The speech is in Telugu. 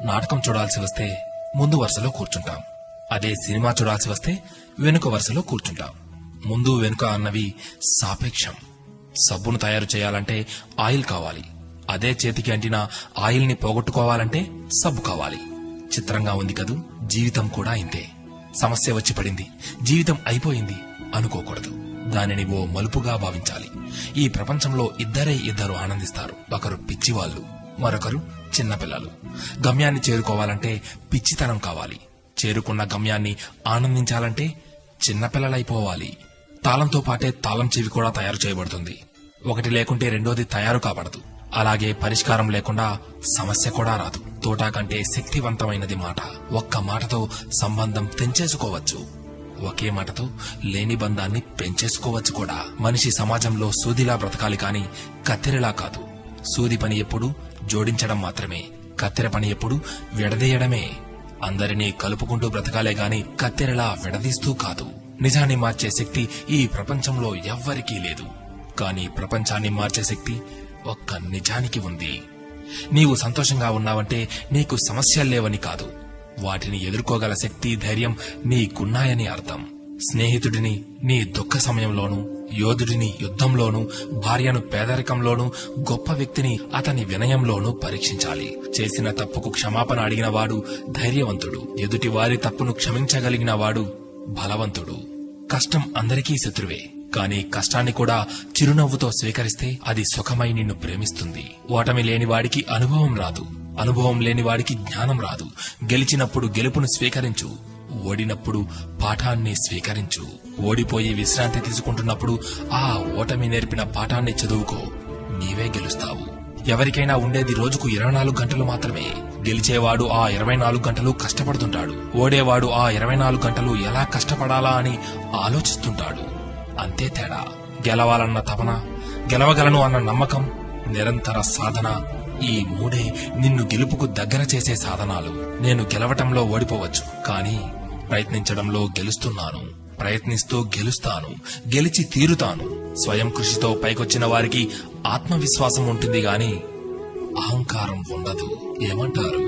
నాటకం చూడాల్సి వస్తే ముందు వరుసలో కూర్చుంటాం. అదే సినిమా చూడాల్సి వస్తే వెనుక వరుసలో కూర్చుంటాం. ముందు వెనుక అన్నవి సాపేక్షం. సబ్బును తయారు చేయాలంటే ఆయిల్ కావాలి. అదే చేతికి అంటిన ఆయిల్ ని పోగొట్టుకోవాలంటే సబ్బు కావాలి. చిత్రంగా ఉంది కదూ, జీవితం కూడా ఇంతే. సమస్య వచ్చి పడింది, జీవితం అయిపోయింది అనుకోకూడదు. దానిని ఓ మలుపుగా భావించాలి. ఈ ప్రపంచంలో ఇద్దరు ఆనందిస్తారు. ఒకరు పిచ్చివాళ్లు, మరొకరు చిన్నపిల్లలు. గమ్యాన్ని చేరుకోవాలంటే పిచ్చితనం కావాలి. చేరుకున్న గమ్యాన్ని ఆనందించాలంటే చిన్నపిల్లలైపోవాలి. తాళంతో పాటే తాళం చెవి కూడా తయారు చేయబడుతుంది. ఒకటి లేకుంటే రెండోది తయారు కాబడదు. అలాగే పరిష్కారం లేకుండా సమస్య కూడా రాదు. తోటా కంటే శక్తివంతమైనది మాట. ఒక్క మాటతో సంబంధం తెంచేసుకోవచ్చు. ఒకే మాటతో లేని బంధాన్ని పెంచేసుకోవచ్చు కూడా. మనిషి సమాజంలో సూదిలా బ్రతకాలి కాని కత్తెరలా కాదు. సూది పని ఎప్పుడు జోడించడం మాత్రమే, కత్తెర పని ఎప్పుడు విడదీయడమే. అందరినీ కలుపుకుంటూ బ్రతకాలే గాని కత్తెరలా విడదీస్తూ కాదు. నిజాన్ని మార్చే శక్తి ఈ ప్రపంచంలో ఎవ్వరికీ లేదు. కానీ ప్రపంచాన్ని మార్చే శక్తి ఒక్క నిజానికి ఉంది. నీవు సంతోషంగా ఉన్నావంటే నీకు సమస్యల్లేవని కాదు, వాటిని ఎదుర్కోగల శక్తి, ధైర్యం నీకున్నాయని అర్థం. స్నేహితుడిని నీ దుఃఖ సమయంలోనూ, యోధుడిని యుద్ధంలోనూ, భార్యను పేదరికంలోనూ, గొప్ప వ్యక్తిని అతని వినయంలోనూ పరీక్షించాలి. చేసిన తప్పుకు క్షమాపణ అడిగిన వాడు ధైర్యవంతుడు. ఎదుటి వారి తప్పును క్షమించగలిగిన వాడు బలవంతుడు. కష్టం అందరికీ శత్రువే, కానీ కష్టాన్ని కూడా చిరునవ్వుతో స్వీకరిస్తే అది సుఖమై నిన్ను ప్రేమిస్తుంది. ఓటమి లేని వాడికి అనుభవం రాదు, అనుభవం లేని వాడికి జ్ఞానం రాదు. గెలిచినప్పుడు గెలుపును స్వీకరించు, ఓడినప్పుడు పాఠాన్ని స్వీకరించు. ఓడిపోయి విశ్రాంతి తీసుకుంటున్నప్పుడు ఆ ఓటమి నేర్పిన పాఠాన్ని చదువుకో, నీవే గెలుస్తావు. ఎవరికైనా ఉండేది రోజుకు 24 గంటలు మాత్రమే. గెలిచేవాడు ఆ 24 గంటలు కష్టపడుతుంటాడు. ఓడేవాడు ఆ 24 గంటలు ఎలా కష్టపడాలా అని ఆలోచిస్తుంటాడు. అంతే తేడా. గెలవాలన్న తపన, గెలవగలను అన్న నమ్మకం, నిరంతర సాధన, ఈ మూడే నిన్ను గెలుపుకు దగ్గర చేసే సాధనాలు. నేను గెలవటంలో ఓడిపోవచ్చు, కానీ ప్రయత్నించడంలో గెలుస్తున్నాను. ప్రయత్నిస్తూ గెలుస్తాను, గెలిచి తీరుతాను. స్వయం కృషితో పైకొచ్చిన వారికి ఆత్మవిశ్వాసం ఉంటుంది గాని అహంకారం ఉండదు. ఏమంటారు?